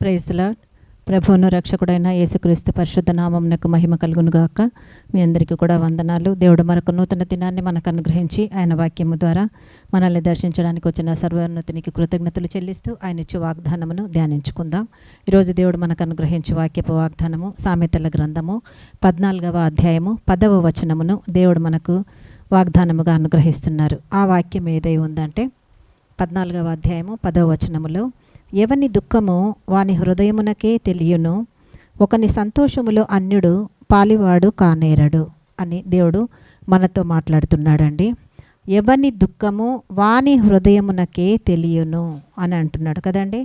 Praise the lord. ప్రభువును రక్షకుడైన యేసుక్రీస్తు పరిశుద్ధ నామమునకు మహిమ కలుగును గాక. మీ అందరికీ కూడా వందనాలు. దేవుడు మరొక నూతన దినాన్ని మనకు అనుగ్రహించి ఆయన వాక్యము ద్వారా మనల్ని దర్శించడానికి వచ్చిన సర్వోన్నతునికి కృతజ్ఞతలు చెల్లిస్తూ ఆయన ఇచ్చే వాగ్దానమును ధ్యానించుకుందాం. ఈరోజు దేవుడు మనకు అనుగ్రహించే వాక్యపు వాగ్దానము సామెతల గ్రంథము 14వ అధ్యాయము 10వ వచనమును దేవుడు మనకు వాగ్దానముగా అనుగ్రహిస్తున్నారు. ఆ వాక్యం ఏదై ఉందంటే 14వ అధ్యాయము 10వ వచనములో, ఎవని దుఃఖము వాని హృదయమునకే తెలియను, ఒకని సంతోషములో అన్యుడు పాలివాడు కానేరడు అని దేవుడు మనతో మాట్లాడుతున్నాడండి. ఎవని దుఃఖము వాని హృదయమునకే తెలియను అని అంటున్నాడు కదండి.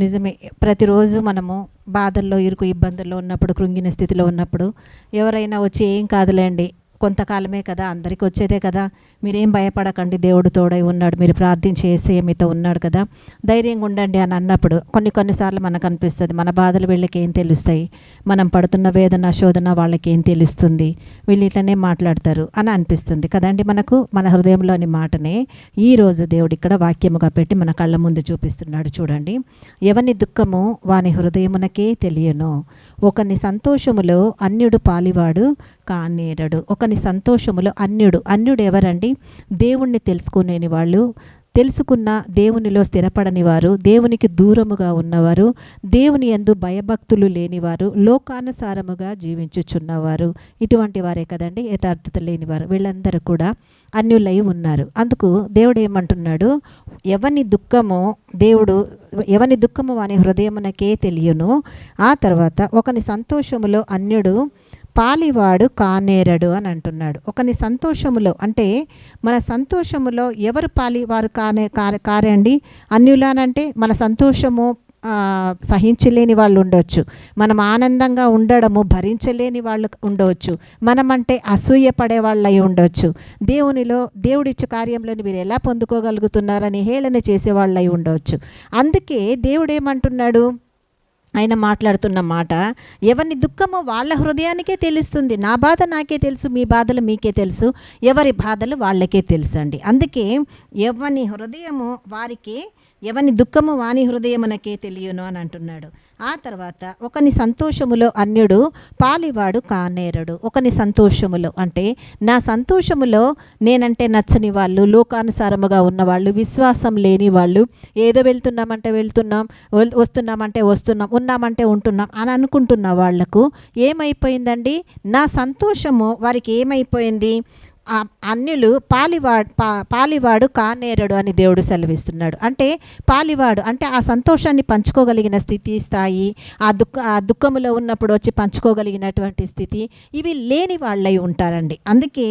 నిజమే, ప్రతిరోజు మనము బాధల్లో ఇరుకు ఇబ్బందుల్లో ఉన్నప్పుడు, కృంగిన స్థితిలో ఉన్నప్పుడు ఎవరైనా వచ్చి ఏం కాదులేండి, కొంతకాలమే కదా, అందరికీ వచ్చేదే కదా, మీరేం భయపడకండి, దేవుడు తోడై ఉన్నాడు, మీరు ప్రార్థించి యేసయ్య మీతో ఉన్నాడు కదా, ధైర్యంగా ఉండండి అని అన్నప్పుడు కొన్నిసార్లు మనకు అనిపిస్తుంది, మన బాధలు వీళ్ళకి ఏం తెలుస్తాయి, మనం పడుతున్న వేదన శోధన వాళ్ళకి ఏం తెలుస్తుంది, వీళ్ళు ఇట్లనే మాట్లాడతారు అని అనిపిస్తుంది కదండి. మన హృదయంలోని మాటనే ఈరోజు దేవుడు ఇక్కడ వాక్యముగా పెట్టి మన కళ్ళ ముందు చూపిస్తున్నాడు. చూడండి, ఎవని దుఃఖము వాని హృదయమునకే తెలియను, ఒకని సంతోషములో అన్యుడు పాలివాడు కానేరడు. ఒకని సంతోషములో అన్యుడు ఎవరండి? దేవుణ్ణి తెలుసుకునేని వాళ్ళు, తెలుసుకున్న దేవునిలో స్థిరపడని వారు, దేవునికి దూరముగా ఉన్నవారు, దేవుని యందు భయభక్తులు లేనివారు, లోకానుసారముగా జీవించుచున్నవారు, ఇటువంటి వారే కదండి యథార్థత లేనివారు. వీళ్ళందరూ కూడా అన్యులై ఉన్నారు. అందుకు దేవుడు ఏమంటున్నాడు, ఎవని దుఃఖము వాని హృదయమునకే తెలియను. ఆ తర్వాత ఒకని సంతోషములో అన్యుడు పాలివాడు కానేరడు అని అంటున్నాడు. ఒకని సంతోషములో అంటే మన సంతోషములో ఎవరు పాలివారు కారండి? అన్యులానంటే మన సంతోషము సహించలేని వాళ్ళు ఉండవచ్చు, మనం ఆనందంగా ఉండడము భరించలేని వాళ్ళు ఉండవచ్చు, మనమంటే అసూయపడే వాళ్ళు అయి ఉండవచ్చు, దేవుడిచ్చే కార్యంలోని మీరు ఎలా పొందుకోగలుగుతున్నారని హేళన చేసేవాళ్ళు అయి ఉండవచ్చు. అందుకే దేవుడు ఏమంటున్నాడు, ఆయన మాట్లాడుతున్న మాట, ఎవరి దుఃఖమో వాళ్ళ హృదయానికే తెలుస్తుంది. నా బాధ నాకే తెలుసు, మీ బాధలు మీకే తెలుసు, ఎవరి బాధలు వాళ్ళకే తెలుసు అండి. అందుకే ఎవని దుఃఖము వాని హృదయమునకే తెలియను అని అంటున్నాడు. ఆ తర్వాత ఒకని సంతోషములో అన్యుడు పాలివాడు కానేరడు. ఒకని సంతోషములో అంటే నా సంతోషములో నేనంటే నచ్చని వాళ్ళు, లోకానుసారముగా ఉన్నవాళ్ళు, విశ్వాసం లేని వాళ్ళు, ఏదో వెళ్తున్నామంటే వెళ్తున్నాం, వస్తున్నామంటే వస్తున్నాం, ఉన్నామంటే ఉంటున్నాం అని అనుకుంటున్న వాళ్లకు ఏమైపోయిందండి? నా సంతోషము వారికి ఏమైపోయింది? అన్యులు పాలివాడు కానేరడు అని దేవుడు సెలవిస్తున్నాడు. అంటే పాలివాడు అంటే ఆ సంతోషాన్ని పంచుకోగలిగిన స్థితి, స్థాయి, ఆ దుఃఖములో ఉన్నప్పుడు వచ్చి పంచుకోగలిగినటువంటి స్థితి, ఇవి లేని వాళ్ళై ఉంటారండి. అందుకే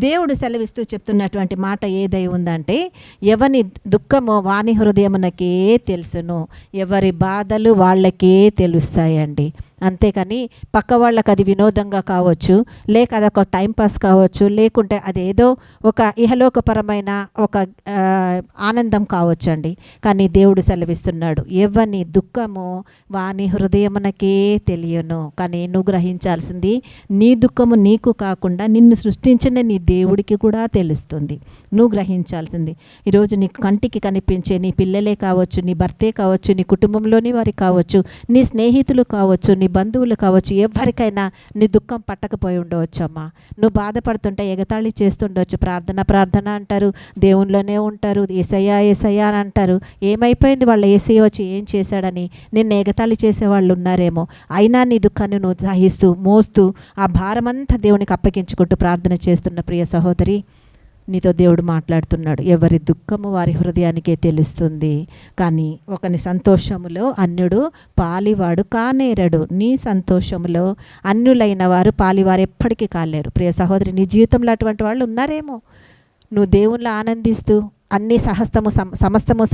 దేవుడు సెలవిస్తూ చెప్తున్నటువంటి మాట ఏదై ఉందంటే, ఎవని దుఃఖమో వాని హృదయమునకే తెలుసును, ఎవరి బాధలు వాళ్ళకే తెలుస్తాయండి. అంతేకాని పక్క వాళ్ళకి అది వినోదంగా కావచ్చు, లేక అదొక టైంపాస్ కావచ్చు, లేకుంటే అదేదో ఒక ఇహలోకపరమైన ఒక ఆనందం కావచ్చు అండి. కానీ దేవుడు సెలవిస్తున్నాడు, ఎవని దుఃఖము వాని హృదయమునకే తెలియను. కానీ నువ్వు గ్రహించాల్సింది, నీ దుఃఖము నీకు కాకుండా నిన్ను సృష్టించిన నీ దేవుడికి కూడా తెలుస్తుంది. నువ్వు గ్రహించాల్సింది, ఈరోజు నీకు కంటికి కనిపించే నీ పిల్లలే కావచ్చు, నీ భర్తే కావచ్చు, నీ కుటుంబంలోని వారి కావచ్చు, నీ స్నేహితులు కావచ్చు, నీ బంధువులు కావచ్చు, ఎవరికైనా నీ దుఃఖం పట్టకపోయి ఉండవచ్చు అమ్మా. నువ్వు బాధపడుతుంటే ఎగతాళి చేస్తుండవచ్చు, ప్రార్థన అంటారు, దేవునిలోనే ఉంటారు, యేసయ్యా అని అంటారు. ఏమైపోయింది? వాళ్ళ యేసయ్య వచ్చి ఏం చేశాడని నిన్ను ఎగతాళి చేసేవాళ్ళు ఉన్నారేమో. అయినా నీ దుఃఖాన్ని నువ్వు సహిస్తూ మోస్తూ ఆ భారమంతా దేవునికి అప్పగించుకుంటూ ప్రార్థన చేస్తున్న ప్రియ సహోదరి, నీతో దేవుడు మాట్లాడుతున్నాడు, ఎవరి దుఃఖము వారి హృదయానికే తెలుస్తుంది. కానీ ఒకని సంతోషములో అన్యుడు పాలివాడు కానేరడు. నీ సంతోషములో అన్యులైన వారు పాలివారు ఎప్పటికీ కాలేరు. ప్రియ సహోదరి, నీ జీవితంలో అటువంటి వాళ్ళు ఉన్నారేమో. నువ్వు దేవునిలో ఆనందిస్తూ అన్ని సమస్తము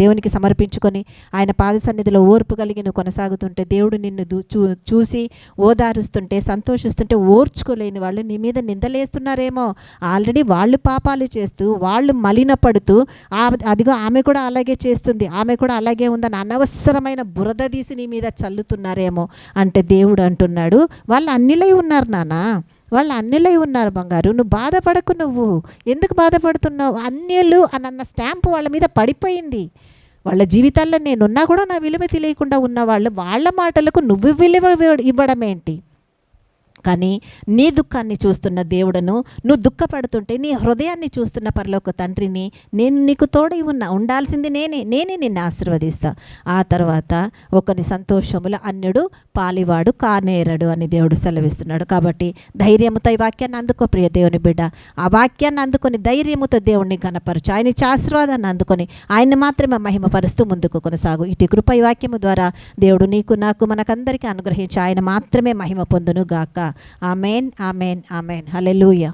దేవునికి సమర్పించుకొని ఆయన పాద సన్నిధిలో ఓర్పు కలిగి నువ్వు కొనసాగుతుంటే, దేవుడు నిన్ను చూసి ఓదారుస్తుంటే, సంతోషిస్తుంటే ఓర్చుకోలేని వాళ్ళు నీ మీద నిందలేస్తున్నారేమో. ఆల్రెడీ వాళ్ళు పాపాలు చేస్తూ, వాళ్ళు మలినపడుతూ, అదిగో ఆమె కూడా అలాగే చేస్తుంది, ఆమె కూడా అలాగే ఉందని అనవసరమైన బురద తీసి నీ మీద చల్లుతున్నారేమో. అంటే దేవుడు అంటున్నాడు, వాళ్ళు అన్నిలై ఉన్నారు నాన్న, వాళ్ళు అన్యులై ఉన్నారు బంగారు, నువ్వు బాధపడకు. నువ్వు ఎందుకు బాధపడుతున్నావు? అన్యులు అన్న స్టాంపు వాళ్ళ మీద పడిపోయింది. వాళ్ళ జీవితాల్లో నేనున్నా కూడా నా విలువ తెలియకుండా ఉన్నవాళ్ళు, వాళ్ళ మాటలకు నువ్వు విలువ ఇవ్వడం ఏంటి? కానీ నీ దుఃఖాన్ని చూస్తున్న దేవుడను, నువ్వు దుఃఖపడుతుంటే నీ హృదయాన్ని చూస్తున్న పరలోక తండ్రిని, నేను నీకు తోడై ఉండాల్సింది నేనే నిన్ను ఆశీర్వదిస్తా. ఆ తర్వాత ఒకని సంతోషములో అన్యుడు పాలివాడు కానేరడు అని దేవుడు సెలవిస్తున్నాడు. కాబట్టి ధైర్యముతో ఈ వాక్యాన్ని అందుకో ప్రియ దేవుని బిడ్డ. ఆ వాక్యాన్ని అందుకొని ధైర్యముతో దేవుణ్ణి ఘనపరచు. ఆయన ఇచ్చే ఆశీర్వాదాన్ని అందుకొని ఆయన్ని మాత్రమే మహిమపరుస్తూ ముందుకు కొనసాగు. ఇటు కృప ఈ వాక్యము ద్వారా దేవుడు నీకు, నాకు, మనకందరికీ అనుగ్రహించి ఆయన మాత్రమే మహిమ పొందును గాక. Amen, amen, amen. హల్లెలూయా.